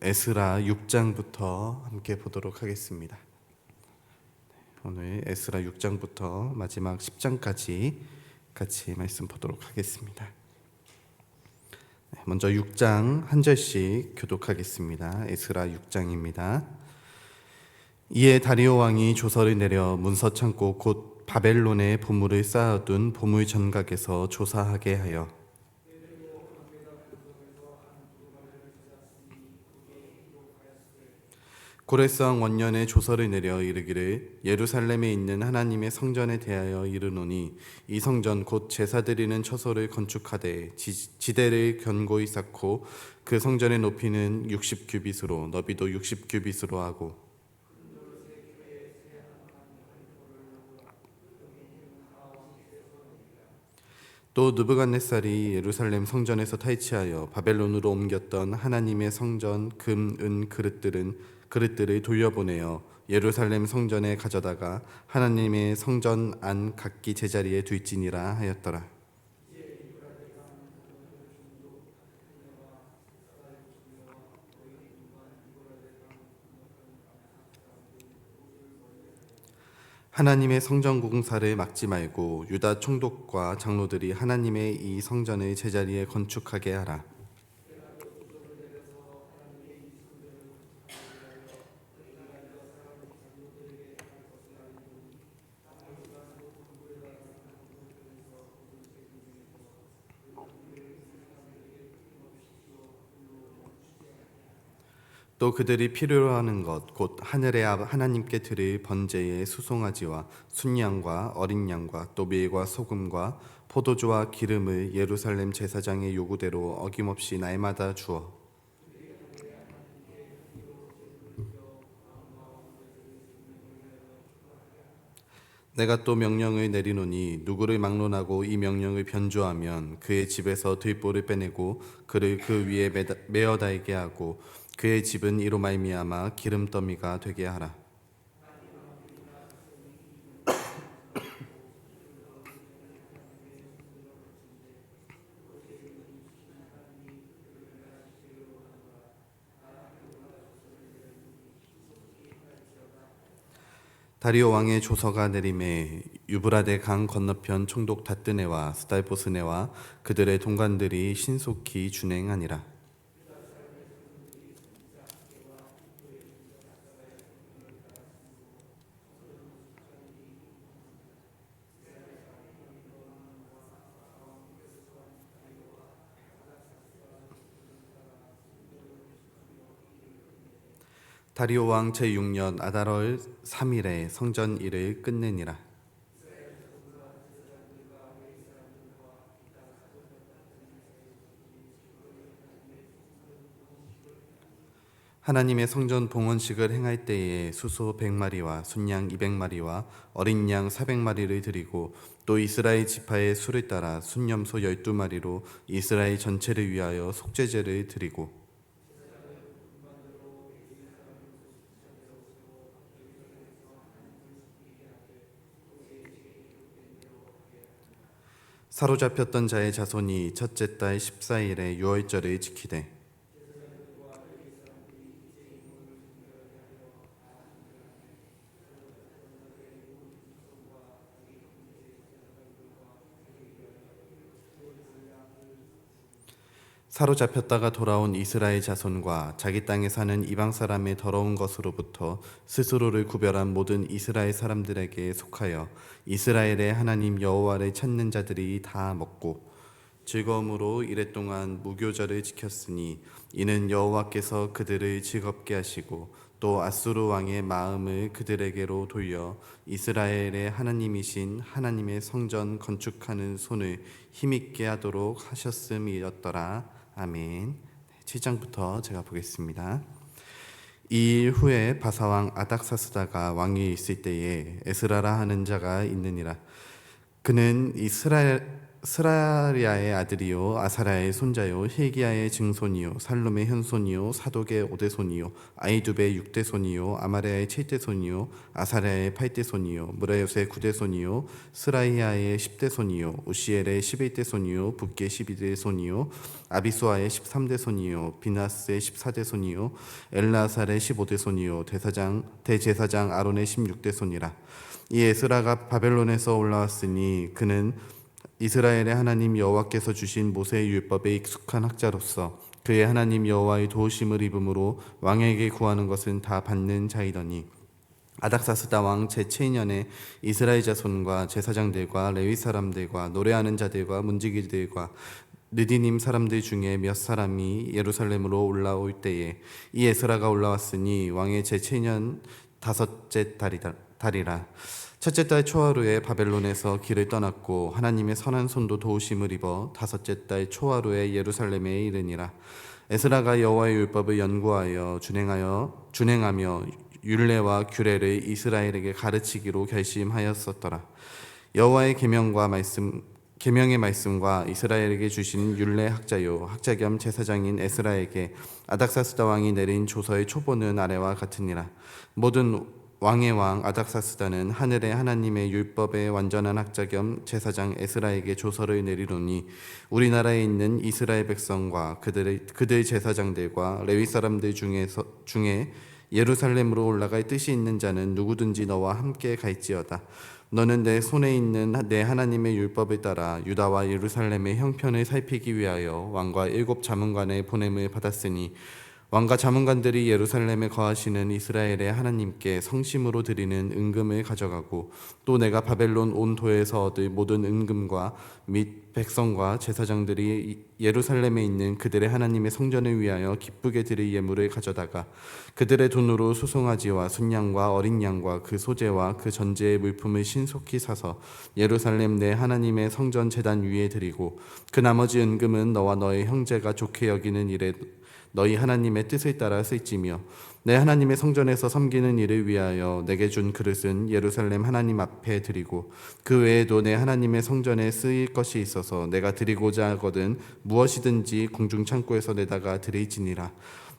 에스라 6장부터 함께 보도록 하겠습니다. 오늘 에스라 6장부터 마지막 10장까지 같이 말씀 보도록 하겠습니다. 먼저 6장 한 절씩 교독하겠습니다. 에스라 6장입니다. 이에 다리오 왕이 조서를 내려 문서 창고 곧 바벨론에 보물을 쌓아둔 보물 전각에서 조사하게 하여 고레스왕 원년에 조서를 내려 이르기를 예루살렘에 있는 하나님의 성전에 대하여 이르노니 이 성전 곧 제사 드리는 처소를 건축하되 지대를 견고히 쌓고 그 성전의 높이는 60규빗으로 너비도 60규빗으로 하고 또 느부갓네살이 예루살렘 성전에서 탈취하여 바벨론으로 옮겼던 하나님의 성전 금, 은 그릇들을 돌려보내어 예루살렘 성전에 가져다가 하나님의 성전 안 각기 제자리에 둘지니라 하였더라. 하나님의 성전 공사를 막지 말고 유다 총독과 장로들이 하나님의 이 성전을 제자리에 건축하게 하라. 또 그들이 필요로 하는 것 곧 하늘의 앞 하나님께 드릴 번제의 수송아지와 순양과 어린 양과 또 밀과 소금과 포도주와 기름을 예루살렘 제사장의 요구대로 어김없이 날마다 주어 내가 또 명령을 내리노니 누구를 막론하고 이 명령을 변조하면 그의 집에서 들보를 빼내고 그를 그 위에 메어 달게 하고 그의 집은 이로 말미암아 기름더미가 되게 하라. 다리오 왕의 조서가 내림에 유브라데 강 건너편 총독 다뜨네와 스달보스네와 그들의 동관들이 신속히 준행하니라. 다리오 왕 제6년 아달월 3일에 성전 일을 끝내니라. 하나님의 성전 봉헌식을 행할 때에 수소 100마리와 순양 200마리와 어린 양 400마리를 드리고 또 이스라엘 지파의 수를 따라 순염소 12마리로 이스라엘 전체를 위하여 속죄제를 드리고 사로잡혔던 자의 자손이 첫째 달 14일에 유월절을 지키되 사로잡혔다가 돌아온 이스라엘 자손과 자기 땅에 사는 이방 사람의 더러운 것으로부터 스스로를 구별한 모든 이스라엘 사람들에게 속하여 이스라엘의 하나님 여호와를 찾는 자들이 다 먹고 즐거움으로 이랫동안 무교절을 지켰으니 이는 여호와께서 그들을 즐겁게 하시고 또 아수르 왕의 마음을 그들에게로 돌려 이스라엘의 하나님이신 하나님의 성전 건축하는 손을 힘있게 하도록 하셨음이었더라. 아멘. 7장부터 제가 보겠습니다. 이 일 후에 바사왕 아닥사스다가 왕위에 있을 때에 에스라라 하는 자가 있느니라. 그는 스라리아의 아들이요 아사랴의 손자요 힐기야의 증손이요 살룸의 현손이요 사독의 오대손이요 아이두베의 육대손이요 아마랴의 칠대손이요 아사랴의 팔대손이요 무라요스의 구대손이요 스라이아의 십대손이요 우시엘의 11대손이요 붓게 12대손이요 아비수아의 13대손이요 비나스의 14대손이요 엘라살의 15대손이요 대제사장 아론의 16대손이라. 이 에스라가 바벨론에서 올라왔으니 그는 이스라엘의 하나님 여호와께서 주신 모세의 율법에 익숙한 학자로서 그의 하나님 여호와의 도우심을 입음으로 왕에게 구하는 것은 다 받는 자이더니 아닥사스다 왕 제7년에 이스라엘 자손과 제사장들과 레위 사람들과 노래하는 자들과 문지기들과 느디님 사람들 중에 몇 사람이 예루살렘으로 올라올 때에 이 에스라가 올라왔으니 왕의 제7년 다섯째 달이라. 첫째 달 초하루에 바벨론에서 길을 떠났고 하나님의 선한 손도 도우심을 입어 다섯째 달 초하루에 예루살렘에 이르니라. 에스라가 여호와의 율법을 연구하여 준행하며 율례와 규례를 이스라엘에게 가르치기로 결심하였었더라. 여호와의 계명의 말씀과 이스라엘에게 주신 율례 학자요 학자 겸 제사장인 에스라에게 아닥사스다 왕이 내린 조서의 초본은 아래와 같으니라. 모든 왕의 왕 아닥사스다는 하늘의 하나님의 율법의 완전한 학자 겸 제사장 에스라에게 조서를 내리노니 우리나라에 있는 이스라엘 백성과 그들 제사장들과 레위 사람들 중에 예루살렘으로 올라갈 뜻이 있는 자는 누구든지 너와 함께 갈지어다. 너는 내 손에 있는 내 하나님의 율법을 따라 유다와 예루살렘의 형편을 살피기 위하여 왕과 7 자문관의 보냄을 받았으니 왕과 자문관들이 예루살렘에 거하시는 이스라엘의 하나님께 성심으로 드리는 은금을 가져가고 또 내가 바벨론 온 도에서 얻을 모든 은금과 및 백성과 제사장들이 예루살렘에 있는 그들의 하나님의 성전을 위하여 기쁘게 드릴 예물을 가져다가 그들의 돈으로 수송아지와 순양과 어린 양과 그 소재와 그 전제의 물품을 신속히 사서 예루살렘 내 하나님의 성전 제단 위에 드리고 그 나머지 은금은 너와 너의 형제가 좋게 여기는 일에 너희 하나님의 뜻을 따라 쓸지며 내 하나님의 성전에서 섬기는 일을 위하여 내게 준 그릇은 예루살렘 하나님 앞에 드리고 그 외에도 내 하나님의 성전에 쓰일 것이 있어서 내가 드리고자 하거든 무엇이든지 궁중 창고에서 내다가 드릴지니라.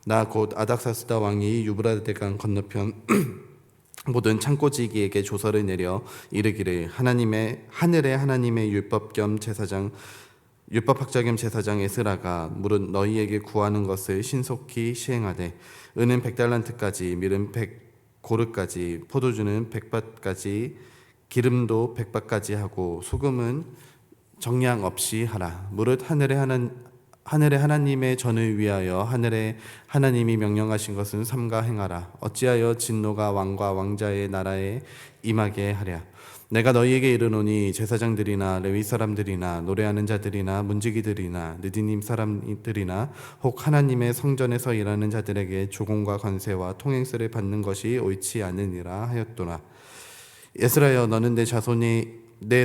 나 곧 아닥사스다 왕이 유브라데강 건너편 모든 창고지기에게 조서를 내려 이르기를 하늘의 하나님의 율법학자 겸 제사장 에스라가 물은 너희에게 구하는 것을 신속히 시행하되 은은 100달란트까지 밀은 100고르까지 포도주는 100밭까지 기름도 100밭까지 하고 소금은 정량 없이 하라. 무릇 하늘의 하나님의 전을 위하여 하늘의 하나님이 명령하신 것은 삼가 행하라. 어찌하여 진노가 왕과 왕자의 나라에 임하게 하랴. 내가 너희에게 이르노니 제사장들이나 레위 사람들이나 노래하는 자들이나 문지기들이나 느디님 사람들이나 혹 하나님의 성전에서 일하는 자들에게 조공과 관세와 통행세를 받는 것이 옳지 않으니라 하였도다. 에스라여, 너는 내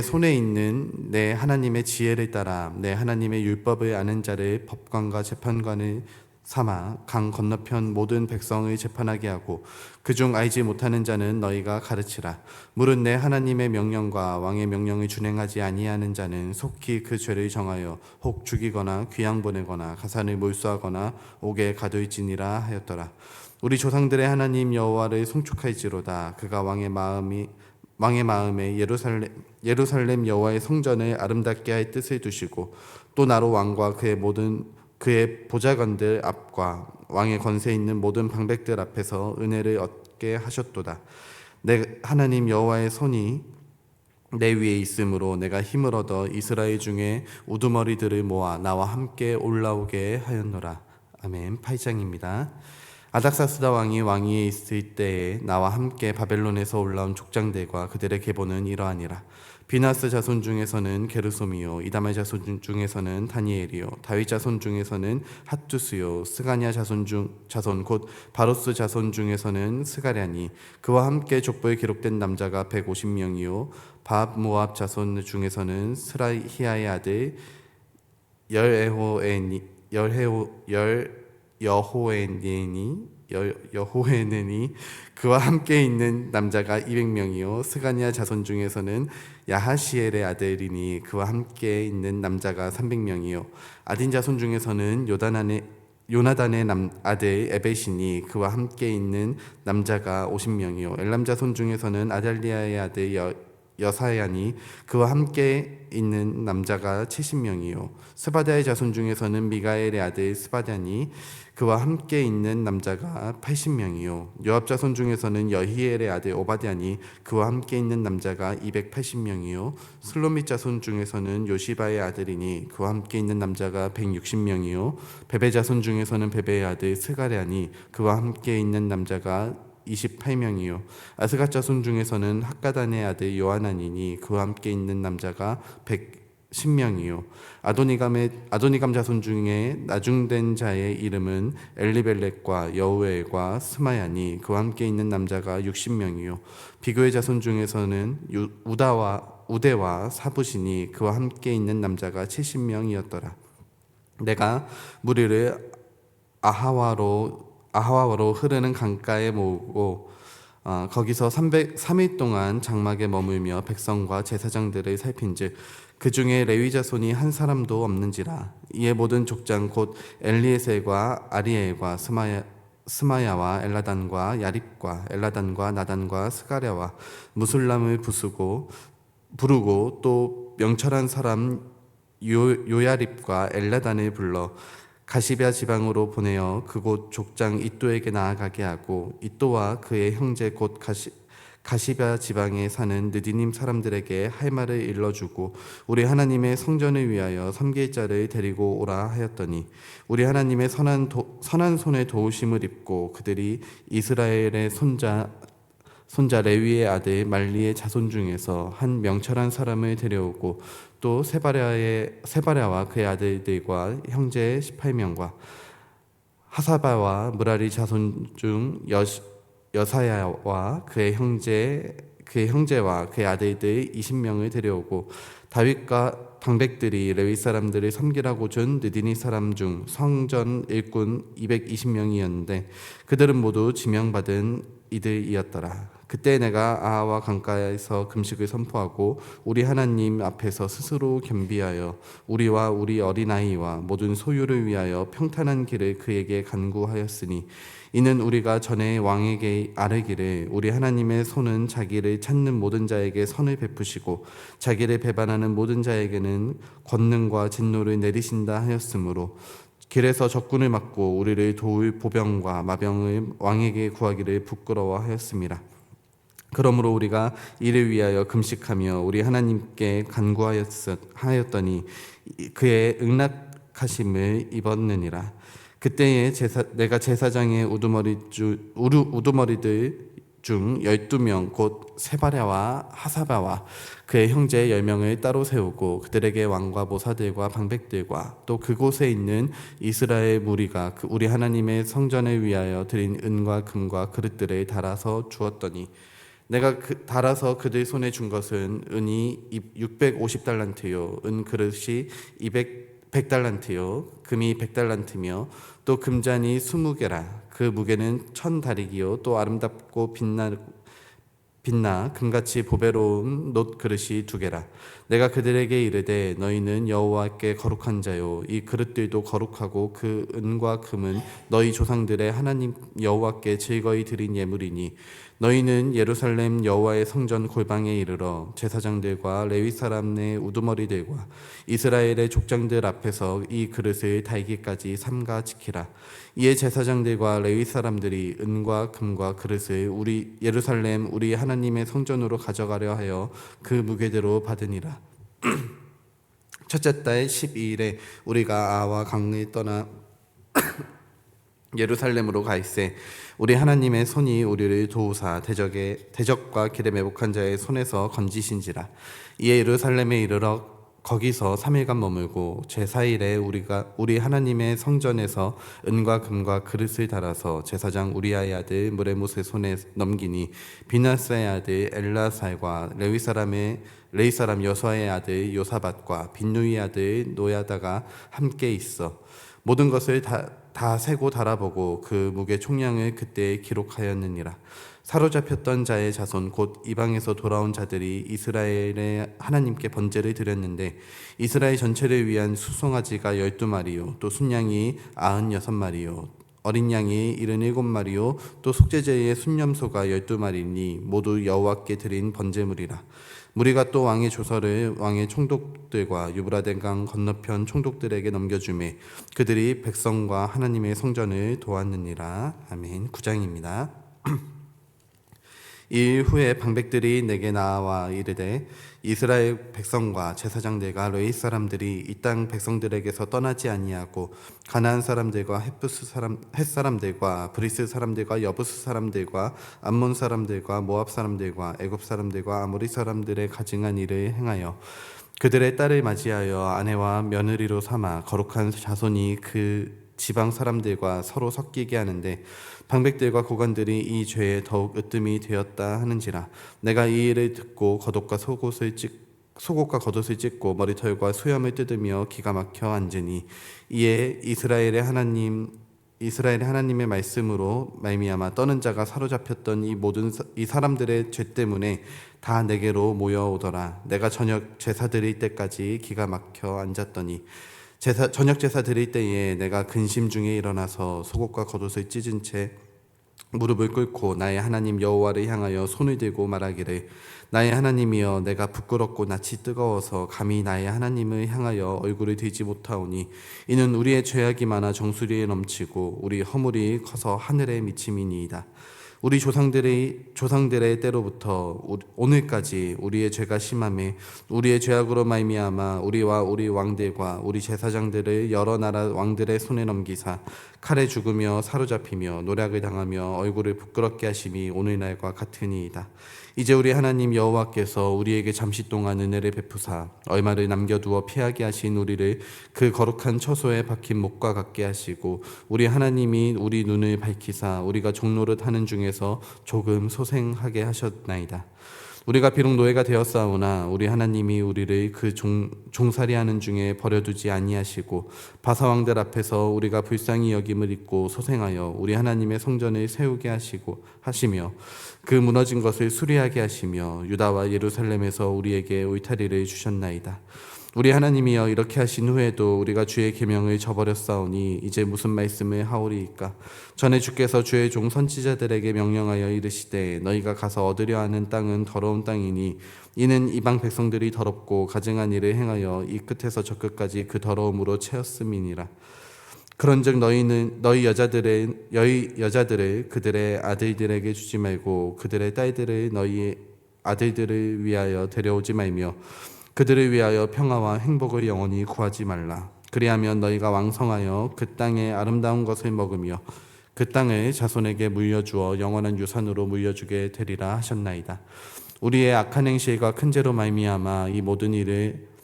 손에 있는 내 하나님의 지혜를 따라 내 하나님의 율법을 아는 자를 법관과 재판관을 삼아 강 건너편 모든 백성을 재판하게 하고 그중 알지 못하는 자는 너희가 가르치라. 무릇 내 하나님의 명령과 왕의 명령을 준행하지 아니하는 자는 속히 그 죄를 정하여 혹 죽이거나 귀양 보내거나 가산을 몰수하거나 옥에 가둘지니라 하였더라. 우리 조상들의 하나님 여호와를 송축할지로다. 그가 왕의 마음에 예루살렘 여호와의 성전을 아름답게 할 뜻을 두시고 또 나로 왕과 그의 보좌관들 앞과 왕의 권세 있는 모든 방백들 앞에서 은혜를 얻게 하셨도다. 내 하나님 여호와의 손이 내 위에 있으므로 내가 힘을 얻어 이스라엘 중에 우두머리들을 모아 나와 함께 올라오게 하였노라. 아멘. 8장입니다. 아닥사스다 왕이 왕위에 있을 때에 나와 함께 바벨론에서 올라온 족장들과 그들의 계보는 이러하니라. 비나스 자손 중에서는 게르솜이요 이다말 자손 중에서는 다니엘이요 다윗 자손 중에서는 핫두스요 스가냐 자손 곧 바로스 자손 중에서는 스가랴니 그와 함께 족보에 기록된 남자가 150명이요 밥 모압 자손 중에서는 스라히아의 아들 여호에넨이 그와 함께 있는 남자가 200명이요 스가냐 자손 중에서는 야하시엘의 아들이니 그와 함께 있는 남자가 300명이요 아딘 자손 중에서는 요나단의 아들 에벳이니 그와 함께 있는 남자가 50명이요 엘람 자손 중에서는 아달리아의 아들 여사야니 그와 함께 있는 남자가 70명이요 스바다의 자손 중에서는 미가엘의 아들 스바다니 그와 함께 있는 남자가 80명이요 요압 자손 중에서는 여히엘의 아들 오바댜니 그와 함께 있는 남자가 280명이요 슬로밋 자손 중에서는 요시바의 아들이니 그와 함께 있는 남자가 160명이요 베베 자손 중에서는 베베의 아들 스가랴니 그와 함께 있는 남자가 28명이요 아스갓 자손 중에서는 학가단의 아들 요하나니니 그와 함께 있는 남자가 110명이요 아도니감 자손 중에 나중된 자의 이름은 엘리벨렉과 여우엘과 스마야니 그와 함께 있는 남자가 60명이요 비교의 자손 중에서는 우대와 사부시니 그와 함께 있는 남자가 70명이었더라 내가 무리를 아하와로 흐르는 강가에 모으고 거기서 3일 동안 장막에 머물며 백성과 제사장들을 살핀즉 그 중에 레위 자손이 한 사람도 없는지라 이에 모든 족장 곧 엘리에셀과 아리엘과 스마야와 엘라단과 야립과 엘라단과 나단과 스가랴와 무술람을 부르고 또 명철한 사람 요야립과 엘라단을 불러 가시베아 지방으로 보내어 그곳 족장 이또에게 나아가게 하고 이또와 그의 형제 곧 가시베아 지방에 사는 느디님 사람들에게 할 말을 일러주고 우리 하나님의 성전을 위하여 섬길 자를 데리고 오라 하였더니 우리 하나님의 선한 손에 도우심을 입고 그들이 이스라엘의 손자 레위의 아들 말리의 자손 중에서 한 명철한 사람을 데려오고 또 세바랴와 그의 아들들과 형제 18명과 하사바와 무라리 자손 중 여사야와 그의 형제와 그의 아들들 20명을 데려오고 다윗과 방백들이 레위 사람들을 섬기라고 준 느디니 사람 중 성전 일꾼 220명이었는데 그들은 모두 지명받은 이들이었더라. 그때 내가 아하와 강가에서 금식을 선포하고 우리 하나님 앞에서 스스로 겸비하여 우리와 우리 어린아이와 모든 소유를 위하여 평탄한 길을 그에게 간구하였으니 이는 우리가 전에 왕에게 아뢰기를 우리 하나님의 손은 자기를 찾는 모든 자에게 선을 베푸시고 자기를 배반하는 모든 자에게는 권능과 진노를 내리신다 하였으므로 길에서 적군을 막고 우리를 도울 보병과 마병을 왕에게 구하기를 부끄러워하였습니다. 그러므로 우리가 이를 위하여 금식하며 우리 하나님께 간구하였더니 그의 응낙하심을 입었느니라. 그때에 내가 제사장의 우두머리들 중 12명 곧 세바랴와 하사바와 그의 형제 10명을 따로 세우고 그들에게 왕과 모사들과 방백들과 또 그곳에 있는 이스라엘 무리가 우리 하나님의 성전을 위하여 드린 은과 금과 그릇들을 달아서 주었더니 내가 달아서 그들 손에 준 것은 은이 650달란트요 은 그릇이 100달란트요 금이 100달란트며 또 금잔이 20개라 그 무게는 1000다리기요 또 아름답고 빛나 금같이 보배로운 놋 그릇이 2개라 내가 그들에게 이르되 너희는 여호와께 거룩한 자요 이 그릇들도 거룩하고 그 은과 금은 너희 조상들의 하나님 여호와께 즐거이 드린 예물이니 너희는 예루살렘 여호와의 성전 골방에 이르러 제사장들과 레위 사람의 우두머리들과 이스라엘의 족장들 앞에서 이 그릇을 달기까지 삼가 지키라. 이에 제사장들과 레위 사람들이 은과 금과 그릇을 우리 예루살렘 우리 하나님의 성전으로 가져가려 하여 그 무게대로 받으니라. 첫째 달 12일에 우리가 아와 강을 떠나 예루살렘으로 가이세 우리 하나님의 손이 우리를 도우사 대적과 길에 매복한 자의 손에서 건지신지라. 이에 예루살렘에 이르러 거기서 3일간 머물고 제4일에 우리 하나님의 성전에서 은과 금과 그릇을 달아서 제사장 우리아의 아들 무레못의 손에 넘기니 비나스의 아들 엘라살과 레위 사람 여수아의 아들 요사밧과 빈누이의 아들 노야다가 함께 있어 모든 것을 다 세고 달아보고 그 무게 총량을 그때 기록하였느니라. 사로잡혔던 자의 자손 곧 이방에서 돌아온 자들이 이스라엘의 하나님께 번제를 드렸는데 이스라엘 전체를 위한 수송아지가 12마리요 또 순양이 96마리요 어린 양이 77마리요 또 속죄제의 순염소가 12마리니 모두 여호와께 드린 번제물이라. 무리가 또 왕의 조서를 왕의 총독들과 유브라데 강 건너편 총독들에게 넘겨주매 그들이 백성과 하나님의 성전을 도왔느니라. 아멘. 9장입니다. 이 후에 방백들이 내게 나와 이르되 이스라엘 백성과 제사장들과 레위 사람들이 이 땅 백성들에게서 떠나지 아니하고 가나안 사람들과 헷 사람들과 브리스 사람들과 여부스 사람들과 암몬 사람들과 모압 사람들과 애굽 사람들과 아모리 사람들의 가증한 일을 행하여 그들의 딸을 맞이하여 아내와 며느리로 삼아 거룩한 자손이 그 지방 사람들과 서로 섞이게 하는데 방백들과 고관들이 이 죄에 더욱 으뜸이 되었다 하는지라. 내가 이 일을 듣고 속옷과 겉옷을 찢고 머리털과 수염을 뜯으며 기가 막혀 앉으니 이에 이스라엘의 하나님의 말씀으로 말미암아 떠는 자가 사로잡혔던 이 사람들의 죄 때문에 다 내게로 모여오더라. 내가 저녁 제사 드릴 때까지 기가 막혀 앉았더니 저녁 제사 드릴 때에 내가 근심 중에 일어나서 속옷과 겉옷을 찢은 채 무릎을 꿇고 나의 하나님 여호와를 향하여 손을 들고 말하기를 나의 하나님이여 내가 부끄럽고 낯이 뜨거워서 감히 나의 하나님을 향하여 얼굴을 들지 못하오니 이는 우리의 죄악이 많아 정수리에 넘치고 우리 허물이 커서 하늘에 미침이니이다. 우리 조상들의 때로부터 오늘까지 우리의 죄가 심함에 우리의 죄악으로 말미암아 우리와 우리 왕들과 우리 제사장들을 여러 나라 왕들의 손에 넘기사 칼에 죽으며 사로잡히며 노략을 당하며 얼굴을 부끄럽게 하심이 오늘날과 같으니이다. 이제 우리 하나님 여호와께서 우리에게 잠시 동안 은혜를 베푸사 얼마를 남겨두어 피하게 하신 우리를 그 거룩한 처소에 박힌 목과 같게 하시고 우리 하나님이 우리 눈을 밝히사 우리가 종노릇 하는 중에서 조금 소생하게 하셨나이다. 우리가 비록 노예가 되었사오나 우리 하나님이 우리를 그 종살이하는 중에 버려두지 아니하시고 바사왕들 앞에서 우리가 불쌍히 여김을 입고 소생하여 우리 하나님의 성전을 세우게 하시며 그 무너진 것을 수리하게 하시며 유다와 예루살렘에서 우리에게 울타리를 주셨나이다. 우리 하나님이여 이렇게 하신 후에도 우리가 주의 계명을 저버렸사오니 이제 무슨 말씀을 하오리이까. 전에 주께서 주의 종 선지자들에게 명령하여 이르시되 너희가 가서 얻으려 하는 땅은 더러운 땅이니 이는 이방 백성들이 더럽고 가증한 일을 행하여 이 끝에서 저 끝까지 그 더러움으로 채웠음이니라. 그런즉 너희 여자들을 그들의 아들들에게 주지 말고 그들의 딸들을 너희 아들들을 위하여 데려오지 말며 그들을 위하여 평화와 행복을 영원히 구하지 말라. 그리하면 너희가 왕성하여 그 땅의 아름다운 것을 먹으며 그 땅을 자손에게 물려주어 영원한 유산으로 물려주게 되리라 하셨나이다. 우리의 악한 행실과 큰 죄로 말미암아 이 모든 일을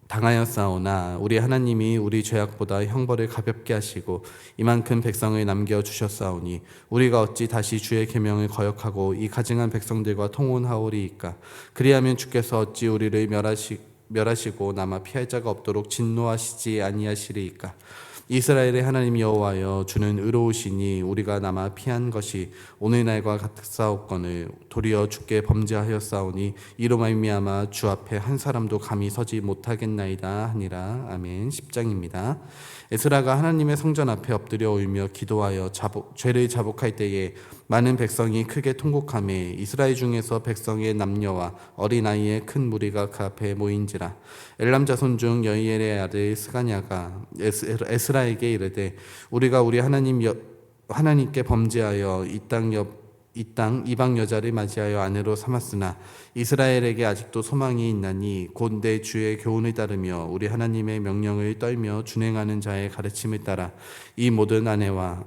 당하였사오나 우리 하나님이 우리 죄악보다 형벌을 가볍게 하시고 이만큼 백성을 남겨주셨사오니 우리가 어찌 다시 주의 계명을 거역하고 이 가증한 백성들과 통혼하오리이까. 그리하면 주께서 어찌 우리를 멸하시고 남아 피할 자가 없도록 진노하시지 아니하시리이까. 이스라엘의 하나님 여호와여 주는 의로우시니 우리가 남아 피한 것이 오늘날과 같사옵거늘 도리어 주께 범죄하였사오니 이로 말미암아 주 앞에 한 사람도 감히 서지 못하겠나이다 하니라. 아멘. 10장입니다. 에스라가 하나님의 성전 앞에 엎드려 울며 기도하여 죄를 자복할 때에 많은 백성이 크게 통곡하며 이스라엘 중에서 백성의 남녀와 어린아이의 큰 무리가 그 앞에 모인지라. 엘람 자손 중 여이엘의 아들 스가냐가 에스라에게 이르되 우리가 우리 하나님께 범죄하여 이 땅 이방 여자를 맞이하여 아내로 삼았으나 이스라엘에게 아직도 소망이 있나니 곧 내 주의 교훈을 따르며 우리 하나님의 명령을 떨며 준행하는 자의 가르침을 따라 이 모든 아내와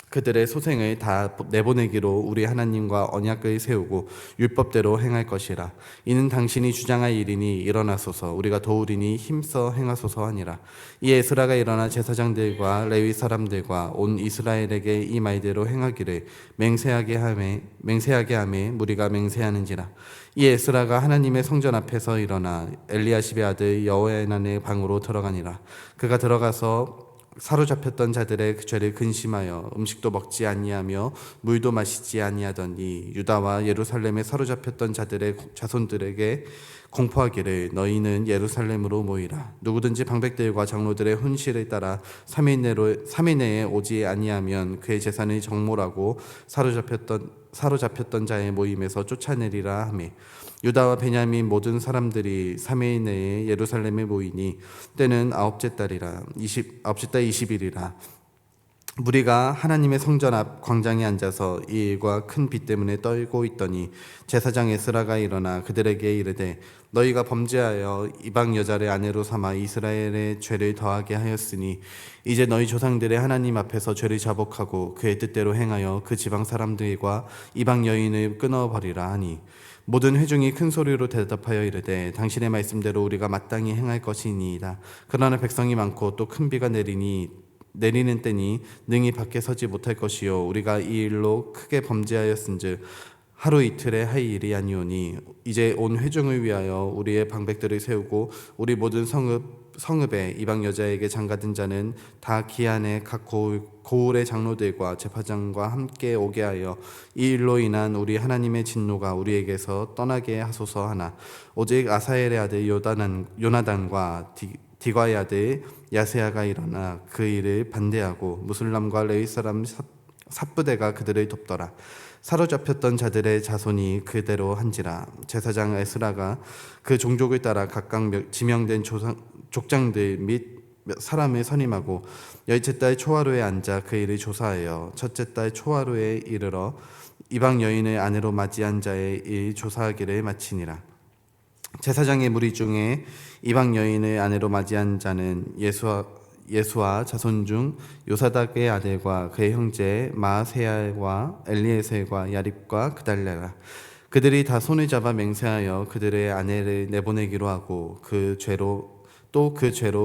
그들의 소생을 다 내보내기로 우리 하나님과 언약을 세우고 율법대로 행할 것이라. 이는 당신이 주장할 일이니 일어나소서 우리가 도우리니 힘써 행하소서 하니라. 이 에스라가 일어나 제사장들과 레위 사람들과 온 이스라엘에게 이 말대로 행하기를 맹세하게 하매 무리가 맹세하는지라. 이 에스라가 하나님의 성전 앞에서 일어나 엘리야십의 아들 여호야난의 방으로 들어가니라. 그가 들어가서 사로잡혔던 자들의 그 죄를 근심하여 음식도 먹지 아니하며 물도 마시지 아니하더니 유다와 예루살렘에 사로잡혔던 자들의 자손들에게 공포하기를 너희는 예루살렘으로 모이라. 누구든지 방백들과 장로들의 훈시를 따라 3일 내에 오지 아니하면 그의 재산을 정몰하고 사로잡혔던 자의 모임에서 쫓아내리라 하며, 유다와 베냐민 모든 사람들이 3일 내에 예루살렘에 모이니 때는 아홉째 달 20일이라. 무리가 하나님의 성전 앞 광장에 앉아서 이 일과 큰 비 때문에 떨고 있더니 제사장 에스라가 일어나 그들에게 이르되 너희가 범죄하여 이방 여자를 아내로 삼아 이스라엘의 죄를 더하게 하였으니 이제 너희 조상들의 하나님 앞에서 죄를 자복하고 그의 뜻대로 행하여 그 지방 사람들과 이방 여인을 끊어버리라 하니, 모든 회중이 큰 소리로 대답하여 이르되 당신의 말씀대로 우리가 마땅히 행할 것이니이다. 그러나 백성이 많고 또 큰 비가 내리는 때니 능히 밖에 서지 못할 것이요 우리가 이 일로 크게 범죄하였은즉 하루 이틀에 할 일이 아니오니 이제 온 회중을 위하여 우리의 방백들을 세우고 우리 모든 성읍에 이방 여자에게 장가든 자는 다 기한에 각 고을의 장로들과 재판장과 함께 오게 하여 이 일로 인한 우리 하나님의 진노가 우리에게서 떠나게 하소서 하나, 오직 아사엘의 아들 요나단과 디과의 아들 야세야가 일어나 그 일을 반대하고 무슬람과 레위 사람 삽부대가 그들을 돕더라. 사로잡혔던 자들의 자손이 그대로 한지라. 제사장 에스라가 그 종족을 따라 각각 지명된 족장들 및 사람을 선임하고 열째 달 초하루에 앉아 그 일을 조사하여 첫째 달 초하루에 이르러 이방 여인을 아내로 맞이한 자의 일 조사하기를 마치니라. 제사장의 무리 중에 이방 여인을 아내로 맞이한 자는 예수와 자손 중 요사닥의 아들과 그의 형제 마아세야와 엘리에셀과 야립과 그달랴라. 그들이 다 손을 잡아 맹세하여 그들의 아내를 내보내기로 하고 그 죄로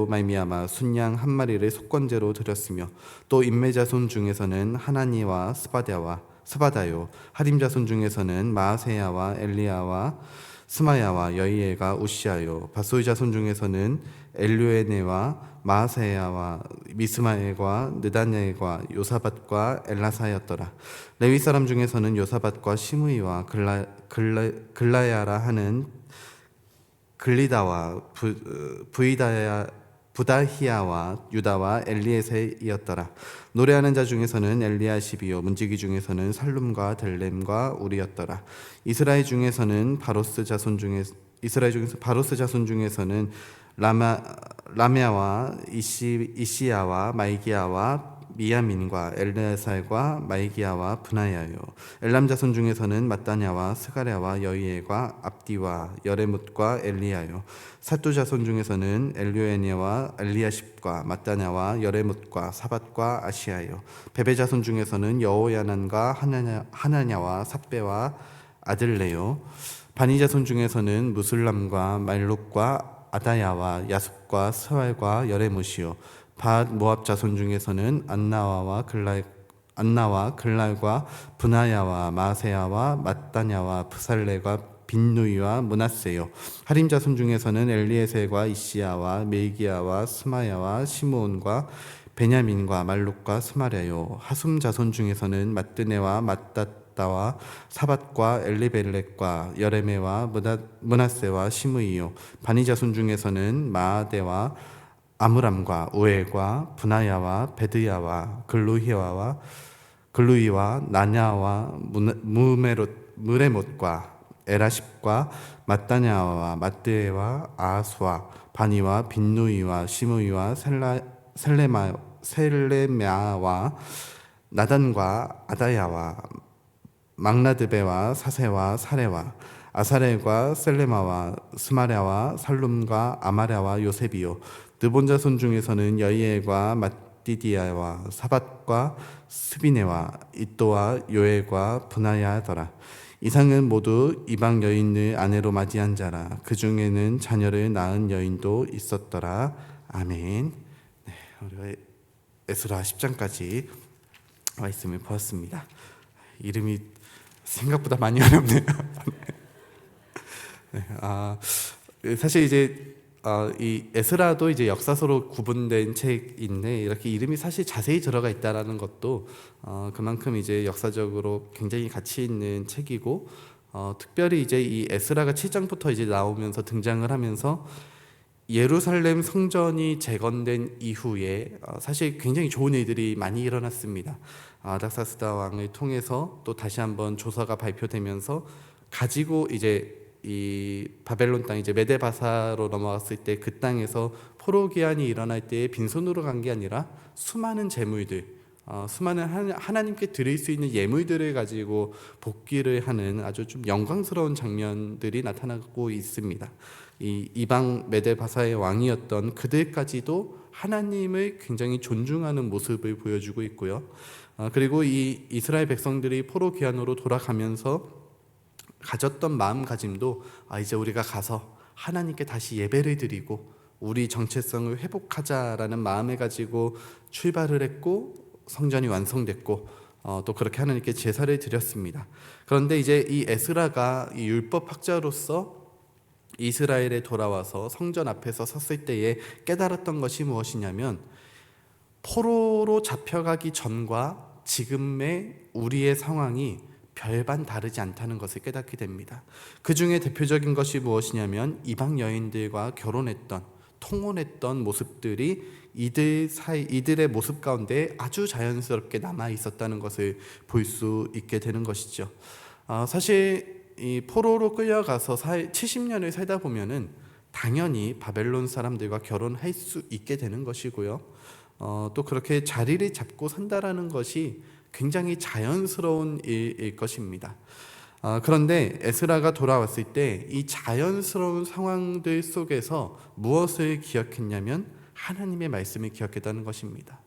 말미암아 순양 한 마리를 속건제로 드렸으며, 또 인메 자손 중에서는 하나니와 스바다요, 하림 자손 중에서는 마아세야와 엘리야와 스마야와 여이엘과 우시아요, 바소이 자손 중에서는 엘류에네와 마아세야와 미스마엘과 느다넬과 요사밧과 엘라사였더라. 레위 사람 중에서는 요사밧과 시므이와 글라야라 하는 글리다와 부다히야와 유다와 엘리에셀이었더라. 노래하는 자 중에서는 엘리야십이요, 문지기 중에서는 살룸과 델렘과 우리였더라. 이스라엘 중에서 바로스 자손 중에서는 라메아와 이시야와 말기야와 미야민과 엘레살과 말기야와 브나야요. 엘람 자손 중에서는 mat다냐와 스가랴와 여이엘과 압디와 여레뭇과 엘리야요. 삿두 자손 중에서는 엘류에네와 엘리야십과 mat다냐와 여레뭇과 사밧과 아시야요. 베베 자손 중에서는 여호야난과 하나냐와 삽베와 아들레요. 바니 자손 중에서는 무슬람과 말룩과 아다야와 야숲과 스왈과 여레뭇이요. 밧 모압 자손 중에서는 안나와 글랄과 브나야와 마세야와 mat다냐와 브살레가 빈누이와 므낫세요. 하림 자손 중에서는 엘리에셀과 이시야와 멜기야와 스마야와 시므온과 베냐민과 말룩과 스마랴요. 하숨 자손 중에서는 mat드네와 mat다와 사밧과 엘리벨렉과 여레메와 므낫세와 시므이요. 바니 자손 중에서는 마아데와 아므람과 우엘과 분하야와 베드야와 글루이와 나냐와 무레못과 에라십과 mat다냐와 mat드에와 아수와 바니와 빈누이와 시므이와 셀레메아와 나단과 아다야와 막나드베와 사세와 사레와 아사렐과 셀레마와 스마랴와 살룸과 아마랴와 요셉이요. 느본 자손 중에서는 여이엘과 mat디디야와 사밧과 스비네와 이또와 요엘과 분하야더라. 이상은 모두 이방 여인을 아내로 맞이한 자라. 그 중에는 자녀를 낳은 여인도 있었더라. 아멘. 네, 우리가 에스라 10장까지 말씀을 보았습니다. 이름이 생각보다 많이 어렵네요. 네, 사실 이제 이 에스라도 이제 역사서로 구분된 책인데 이렇게 이름이 사실 자세히 들어가 있다라는 것도 그만큼 이제 역사적으로 굉장히 가치 있는 책이고, 특별히 이제 이 에스라가 7장부터 이제 나오면서 등장을 하면서 예루살렘 성전이 재건된 이후에 사실 굉장히 좋은 일들이 많이 일어났습니다. 아닥사스다 왕을 통해서 또 다시 한번 조서가 발표되면서 가지고 이제 이 바벨론 땅 이제 메데바사로 넘어갔을 때 그 땅에서 포로 귀환이 일어날 때 빈손으로 간 게 아니라 수많은 재물들, 수많은 하나님께 드릴 수 있는 예물들을 가지고 복귀를 하는 아주 좀 영광스러운 장면들이 나타나고 있습니다. 이 이방 메데바사의 왕이었던 그들까지도 하나님을 굉장히 존중하는 모습을 보여주고 있고요. 그리고 이 이스라엘 백성들이 포로 귀환으로 돌아가면서 가졌던 마음가짐도 이제 우리가 가서 하나님께 다시 예배를 드리고 우리 정체성을 회복하자라는 마음을 가지고 출발을 했고, 성전이 완성됐고 또 그렇게 하나님께 제사를 드렸습니다. 그런데 이제 이 에스라가 이 율법 학자로서 이스라엘에 돌아와서 성전 앞에서 섰을 때에 깨달았던 것이 무엇이냐면, 포로로 잡혀가기 전과 지금의 우리의 상황이 별반 다르지 않다는 것을 깨닫게 됩니다. 그 중에 대표적인 것이 무엇이냐면, 이방 여인들과 결혼했던, 통혼했던 모습들이 이들의 모습 가운데 아주 자연스럽게 남아 있었다는 것을 볼 수 있게 되는 것이죠. 사실 이 포로로 끌려가서 70년을 살다 보면은 당연히 바벨론 사람들과 결혼할 수 있게 되는 것이고요. 또 그렇게 자리를 잡고 산다라는 것이 굉장히 자연스러운 일일 것입니다. 그런데 에스라가 돌아왔을 때 이 자연스러운 상황들 속에서 무엇을 기억했냐면 하나님의 말씀을 기억했다는 것입니다.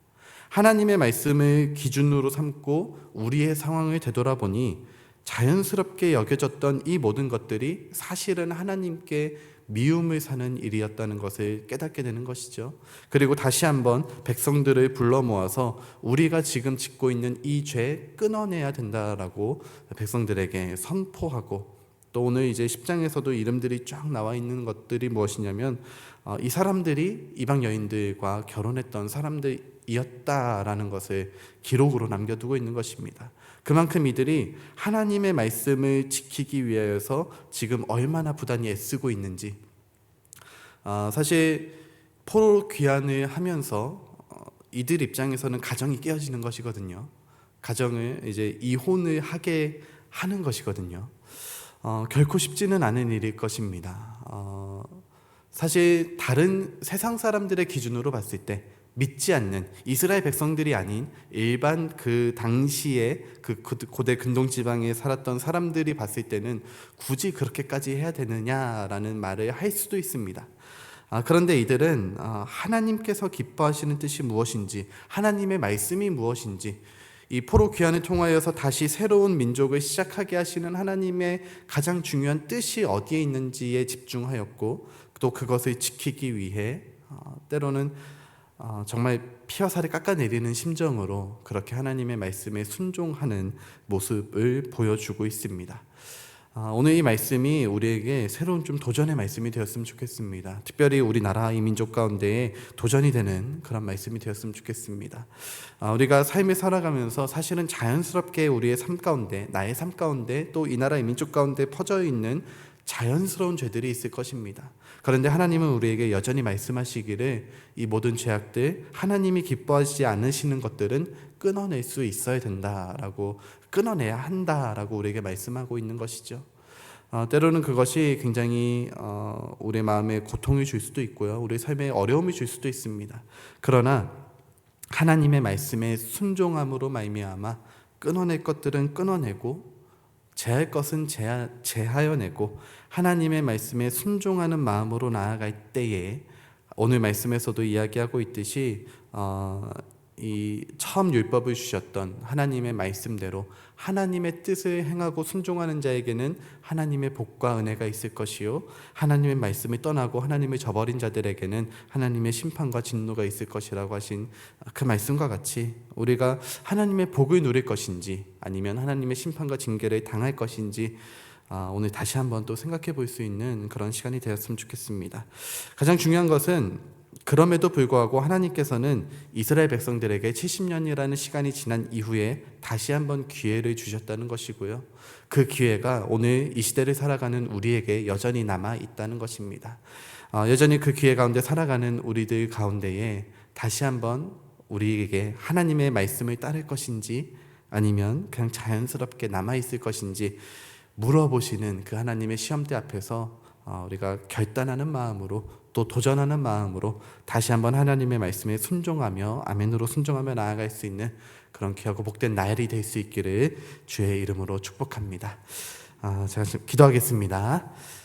하나님의 말씀을 기준으로 삼고 우리의 상황을 되돌아보니 자연스럽게 여겨졌던 이 모든 것들이 사실은 하나님께 미움을 사는 일이었다는 것을 깨닫게 되는 것이죠. 그리고 다시 한번 백성들을 불러 모아서 우리가 지금 짓고 있는 이 죄 끊어내야 된다라고 백성들에게 선포하고, 또 오늘 이제 10장에서도 이름들이 쫙 나와 있는 것들이 무엇이냐면 이 사람들이 이방 여인들과 결혼했던 사람들이었다라는 것을 기록으로 남겨두고 있는 것입니다. 그만큼 이들이 하나님의 말씀을 지키기 위해서 지금 얼마나 부단히 애쓰고 있는지, 사실 포로 귀환을 하면서 이들 입장에서는 가정이 깨어지는 것이거든요. 가정을 이제 이혼을 하게 하는 것이거든요. 결코 쉽지는 않은 일일 것입니다. 사실 다른 세상 사람들의 기준으로 봤을 때, 믿지 않는 이스라엘 백성들이 아닌 일반 그 당시에 그 고대 근동 지방에 살았던 사람들이 봤을 때는 굳이 그렇게까지 해야 되느냐라는 말을 할 수도 있습니다. 그런데 이들은 하나님께서 기뻐하시는 뜻이 무엇인지, 하나님의 말씀이 무엇인지, 이 포로 귀환을 통하여서 다시 새로운 민족을 시작하게 하시는 하나님의 가장 중요한 뜻이 어디에 있는지에 집중하였고, 또 그것을 지키기 위해 때로는 정말 피와 살을 깎아내리는 심정으로 그렇게 하나님의 말씀에 순종하는 모습을 보여주고 있습니다. 오늘 이 말씀이 우리에게 새로운 좀 도전의 말씀이 되었으면 좋겠습니다. 특별히 우리나라 이 민족 가운데에 도전이 되는 그런 말씀이 되었으면 좋겠습니다. 우리가 삶을 살아가면서 사실은 자연스럽게 우리의 삶 가운데, 나의 삶 가운데, 또 이 나라 이 민족 가운데 퍼져 있는 자연스러운 죄들이 있을 것입니다. 그런데 하나님은 우리에게 여전히 말씀하시기를 이 모든 죄악들, 하나님이 기뻐하지 않으시는 것들은 끊어낼 수 있어야 된다라고, 끊어내야 한다라고 우리에게 말씀하고 있는 것이죠. 때로는 그것이 굉장히 우리의 마음에 고통을 줄 수도 있고요, 우리 삶에 어려움을 줄 수도 있습니다. 그러나 하나님의 말씀에 순종함으로 말미암아 끊어낼 것들은 끊어내고 제할 것은 제하여내고 하나님의 말씀에 순종하는 마음으로 나아갈 때에, 오늘 말씀에서도 이야기하고 있듯이 이 처음 율법을 주셨던 하나님의 말씀대로 하나님의 뜻을 행하고 순종하는 자에게는 하나님의 복과 은혜가 있을 것이요, 하나님의 말씀을 떠나고 하나님을 저버린 자들에게는 하나님의 심판과 진노가 있을 것이라고 하신 그 말씀과 같이 우리가 하나님의 복을 누릴 것인지 아니면 하나님의 심판과 징계를 당할 것인지 오늘 다시 한번 또 생각해 볼 수 있는 그런 시간이 되었으면 좋겠습니다. 가장 중요한 것은 그럼에도 불구하고 하나님께서는 이스라엘 백성들에게 70년이라는 시간이 지난 이후에 다시 한번 기회를 주셨다는 것이고요. 그 기회가 오늘 이 시대를 살아가는 우리에게 여전히 남아 있다는 것입니다. 여전히 그 기회 가운데 살아가는 우리들 가운데에 다시 한번 우리에게 하나님의 말씀을 따를 것인지 아니면 그냥 자연스럽게 남아있을 것인지 물어보시는 그 하나님의 시험대 앞에서 우리가 결단하는 마음으로 또 도전하는 마음으로 다시 한번 하나님의 말씀에 순종하며 아멘으로 순종하며 나아갈 수 있는 그런 귀하고 복된 날이 될 수 있기를 주의 이름으로 축복합니다. 제가 좀 기도하겠습니다.